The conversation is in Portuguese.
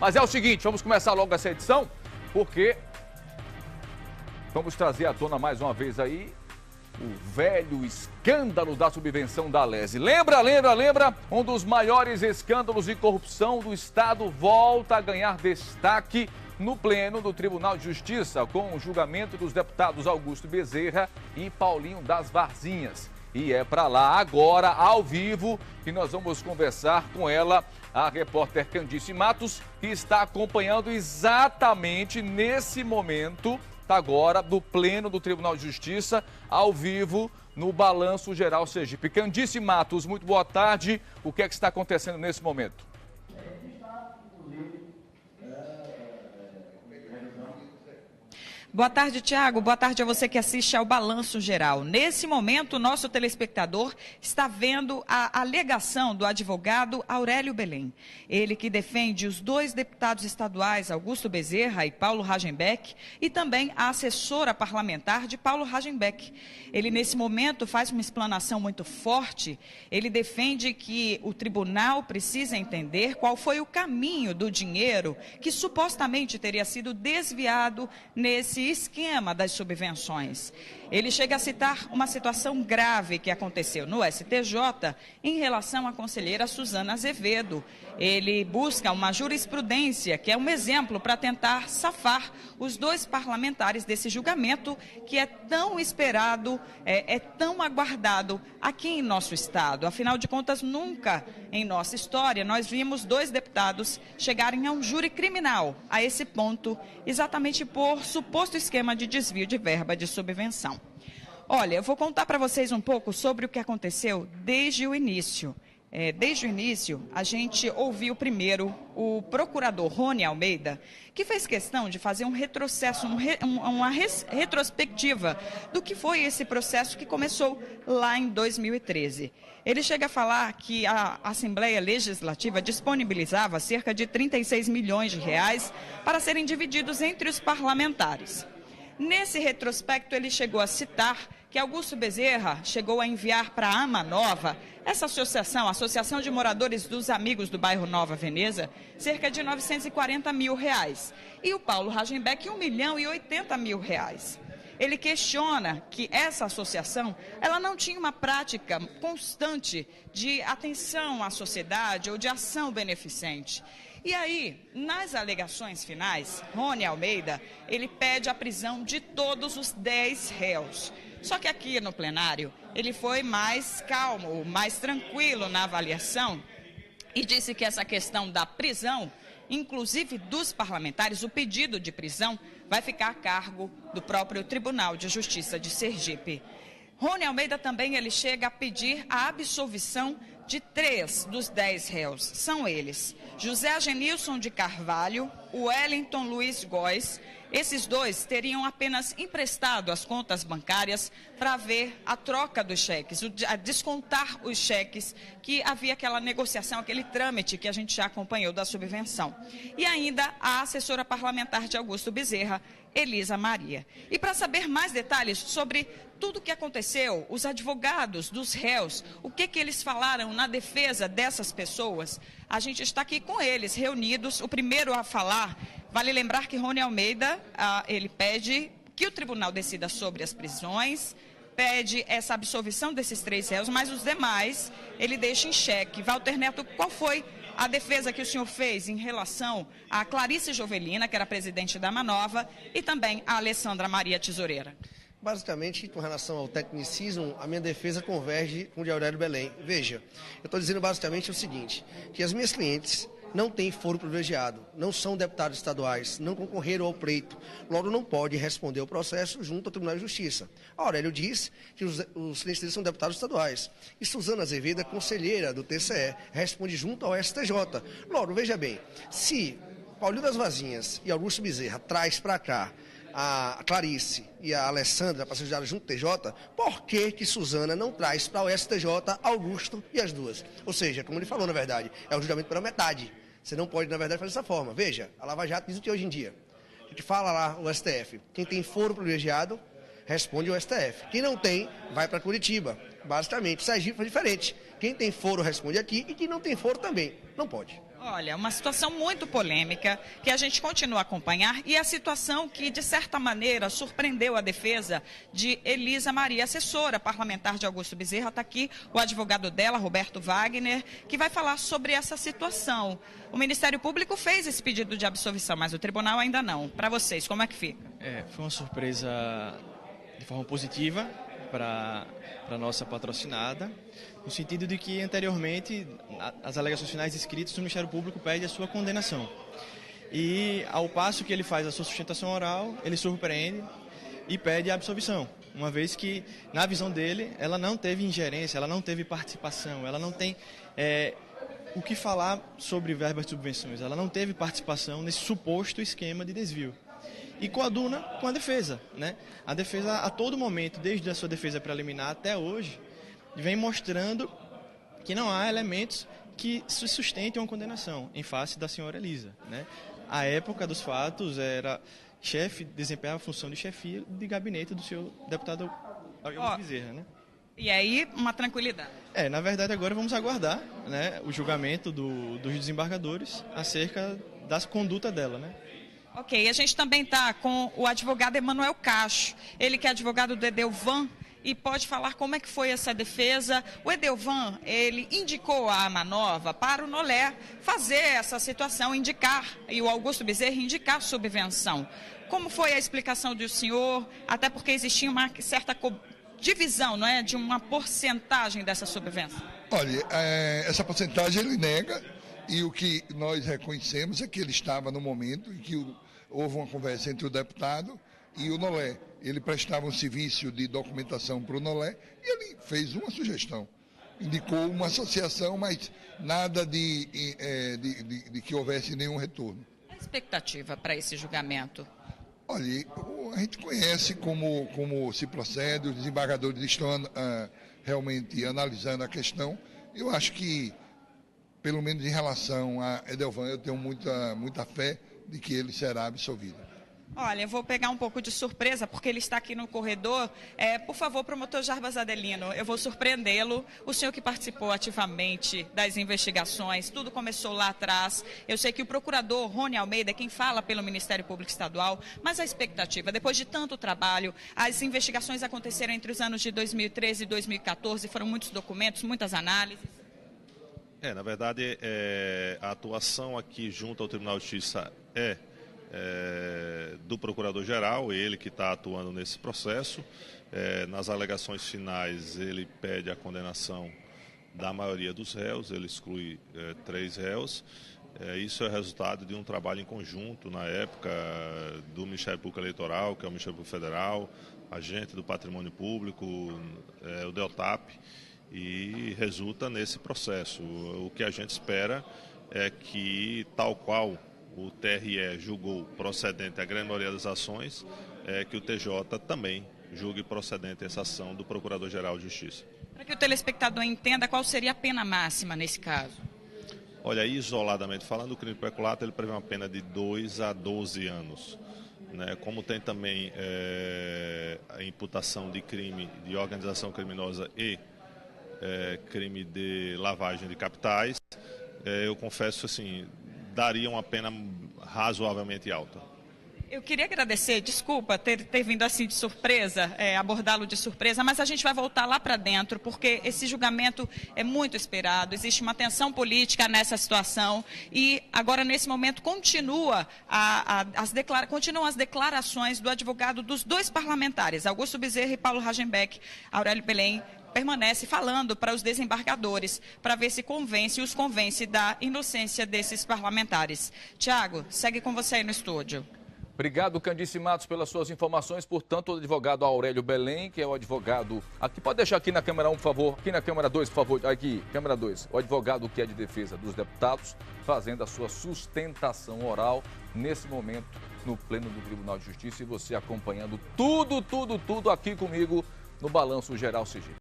Mas é o seguinte, vamos começar logo essa edição, porque vamos trazer à tona mais uma vez aí o velho escândalo da subvenção da Alesi. Lembra? Um dos maiores escândalos de corrupção do Estado volta a ganhar destaque no pleno do Tribunal de Justiça, com o julgamento dos deputados Augusto Bezerra e Paulinho das Varzinhas. E é para lá agora, ao vivo, que nós vamos conversar com ela, a repórter Candice Matos, que está acompanhando exatamente nesse momento, agora, do pleno do Tribunal de Justiça, ao vivo, no Balanço Geral Sergipe. Candice Matos, muito boa tarde. O que é que está acontecendo nesse momento? Boa tarde, Tiago. Boa tarde a você que assiste ao Balanço Geral. Nesse momento, o nosso telespectador está vendo a alegação do advogado Aurélio Belém. Ele que defende os dois deputados estaduais, Augusto Bezerra e Paulo Rajembeck, e também a assessora parlamentar de Paulo Rajembeck. Ele, nesse momento, faz uma explanação muito forte. Ele defende que o tribunal precisa entender qual foi o caminho do dinheiro que supostamente teria sido desviado nesse esquema das subvenções. Ele chega a citar uma situação grave que aconteceu no STJ em relação à conselheira Suzana Azevedo. Ele busca uma jurisprudência que é um exemplo para tentar safar os dois parlamentares desse julgamento que é tão esperado, é tão aguardado aqui em nosso estado. Afinal de contas, nunca em nossa história nós vimos dois deputados chegarem a um júri criminal a esse ponto, exatamente por suposto esquema de desvio de verba de subvenção. Olha, eu vou contar para vocês um pouco sobre o que aconteceu desde o início. Desde o início, a gente ouviu primeiro o procurador Rony Almeida, que fez questão de fazer um retrocesso, uma retrospectiva do que foi esse processo que começou lá em 2013. Ele chega a falar que a Assembleia Legislativa disponibilizava cerca de 36 milhões de reais para serem divididos entre os parlamentares. Nesse retrospecto, ele chegou a citar que Augusto Bezerra chegou a enviar para a AMA Nova, essa associação, a Associação de Moradores dos Amigos do Bairro Nova Veneza, cerca de 940 mil reais. E o Paulo Rajembeck, 1.080 mil reais. Ele questiona que essa associação, ela não tinha uma prática constante de atenção à sociedade ou de ação beneficente. E aí, nas alegações finais, Rony Almeida, ele pede a prisão de todos os 10 réus. Só que aqui no plenário, ele foi mais calmo, mais tranquilo na avaliação e disse que essa questão da prisão, inclusive dos parlamentares, o pedido de prisão vai ficar a cargo do próprio Tribunal de Justiça de Sergipe. Rony Almeida também ele chega a pedir a absolvição de 3 dos 10 réus. São eles: José Agenilson de Carvalho, Wellington Luiz Góes. Esses dois teriam apenas emprestado as contas bancárias para ver a troca dos cheques, a descontar os cheques, que havia aquela negociação, aquele trâmite que a gente já acompanhou da subvenção. E ainda a assessora parlamentar de Augusto Bezerra, Elisa Maria. E para saber mais detalhes sobre tudo o que aconteceu, os advogados dos réus, o que eles falaram na defesa dessas pessoas, a gente está aqui com eles, reunidos. O primeiro a falar, vale lembrar que Rony Almeida, ele pede que o tribunal decida sobre as prisões, pede essa absolvição desses 3 réus, mas os demais ele deixa em xeque. Walter Neto, qual foi a defesa que o senhor fez em relação a Clarice Jovelina, que era presidente da Manova, e também a Alessandra Maria Tesoureira? Basicamente, com relação ao tecnicismo, a minha defesa converge com o de Aurélio Belém. Veja, eu estou dizendo basicamente o seguinte, que as minhas clientes não têm foro privilegiado, não são deputados estaduais, não concorreram ao pleito, logo não pode responder o processo junto ao Tribunal de Justiça. A Aurélio diz que os clientes deles são deputados estaduais. E Suzana Azevedo, conselheira do TCE, responde junto ao STJ. Logo, veja bem, se Paulinho das Varzinhas e Augusto Bezerra traz para cá a Clarice e a Alessandra para ser julgadas junto ao TJ, por que Suzana não traz para o STJ Augusto e as duas? Ou seja, como ele falou, na verdade, é um julgamento pela metade. Você não pode, na verdade, fazer dessa forma. Veja, a Lava Jato diz o que hoje em dia. A gente fala lá, o STF, quem tem foro privilegiado, responde ao STF. Quem não tem, vai para Curitiba. Basicamente, Sergipe foi diferente. Quem tem foro responde aqui e quem não tem foro também. Não pode. Olha, uma situação muito polêmica que a gente continua a acompanhar e a situação que, de certa maneira, surpreendeu a defesa de Elisa Maria, assessora parlamentar de Augusto Bezerra. Está aqui o advogado dela, Roberto Wagner, que vai falar sobre essa situação. O Ministério Público fez esse pedido de absolvição, mas o tribunal ainda não. Para vocês, como é que fica? Foi uma surpresa de forma positiva para a nossa patrocinada, no sentido de que anteriormente as alegações finais escritas do Ministério Público pedem a sua condenação. E ao passo que ele faz a sua sustentação oral, ele surpreende e pede a absolvição, uma vez que, na visão dele, ela não teve ingerência, ela não teve participação, ela não tem o que falar sobre verbas de subvenções, ela não teve participação nesse suposto esquema de desvio. E coaduna com a defesa, né? A defesa, a todo momento, desde a sua defesa preliminar até hoje, vem mostrando que não há elementos que sustentem uma condenação em face da senhora Elisa, né? À época dos fatos, desempenhava a função de chefia de gabinete do seu deputado Augusto Bezerra, né? E aí, uma tranquilidade. Na verdade, agora vamos aguardar, né, o julgamento dos desembargadores acerca da conduta dela, né? Ok, a gente também está com o advogado Emanuel Cacho, ele que é advogado do Edelvan, e pode falar como é que foi essa defesa. O Edelvan, ele indicou a Amanova para o Nolé fazer essa situação, indicar, e o Augusto Bezerra indicar subvenção. Como foi a explicação do senhor, até porque existia uma certa divisão, não é, de uma porcentagem dessa subvenção? Olha, essa porcentagem ele nega. E o que nós reconhecemos é que ele estava no momento em que houve uma conversa entre o deputado e o Nolé. Ele prestava um serviço de documentação para o Nolé e ele fez uma sugestão. Indicou uma associação, mas nada de que houvesse nenhum retorno. A expectativa para esse julgamento? Olha, a gente conhece como se procede, os desembargadores estão realmente analisando a questão. Eu acho que, pelo menos em relação a Edelvan, eu tenho muita fé de que ele será absolvido. Olha, eu vou pegar um pouco de surpresa, porque ele está aqui no corredor. Por favor, promotor Jarbas Adelino, eu vou surpreendê-lo. O senhor que participou ativamente das investigações, tudo começou lá atrás. Eu sei que o procurador Rony Almeida é quem fala pelo Ministério Público Estadual, mas a expectativa, depois de tanto trabalho, as investigações aconteceram entre os anos de 2013 e 2014, foram muitos documentos, muitas análises. Na verdade, a atuação aqui junto ao Tribunal de Justiça do Procurador-Geral, ele que está atuando nesse processo. Nas alegações finais, ele pede a condenação da maioria dos réus, ele exclui 3 réus. Isso é resultado de um trabalho em conjunto, na época, do Ministério Público Eleitoral, que é o Ministério Público Federal, agente do Patrimônio Público, o DELTAP, e resulta nesse processo. O que a gente espera é que, tal qual o TRE julgou procedente a grande maioria das ações, que o TJ também julgue procedente essa ação do Procurador-Geral de Justiça. Para que o telespectador entenda, qual seria a pena máxima nesse caso? Olha, isoladamente falando, o crime de peculato ele prevê uma pena de 2 a 12 anos. Né? Como tem também a imputação de crime de organização criminosa e crime de lavagem de capitais, eu confesso assim, daria uma pena razoavelmente alta. Eu queria agradecer, desculpa ter vindo assim de surpresa, abordá-lo de surpresa, mas a gente vai voltar lá para dentro, porque esse julgamento é muito esperado, existe uma tensão política nessa situação e agora nesse momento continuam as declarações do advogado dos 2 parlamentares, Augusto Bezerra e Paulo Rajembeck. Aurélio Belém permanece falando para os desembargadores, para ver se os convence da inocência desses parlamentares. Tiago, segue com você aí no estúdio. Obrigado, Candice Matos, pelas suas informações. Portanto, o advogado Aurélio Belém, que é o advogado... Aqui, pode deixar aqui na câmera 1, por favor. Aqui na câmera 2, por favor. Aqui, câmera 2. O advogado que é de defesa dos deputados, fazendo a sua sustentação oral nesse momento no Pleno do Tribunal de Justiça. E você acompanhando tudo aqui comigo no Balanço Geral Sigilo.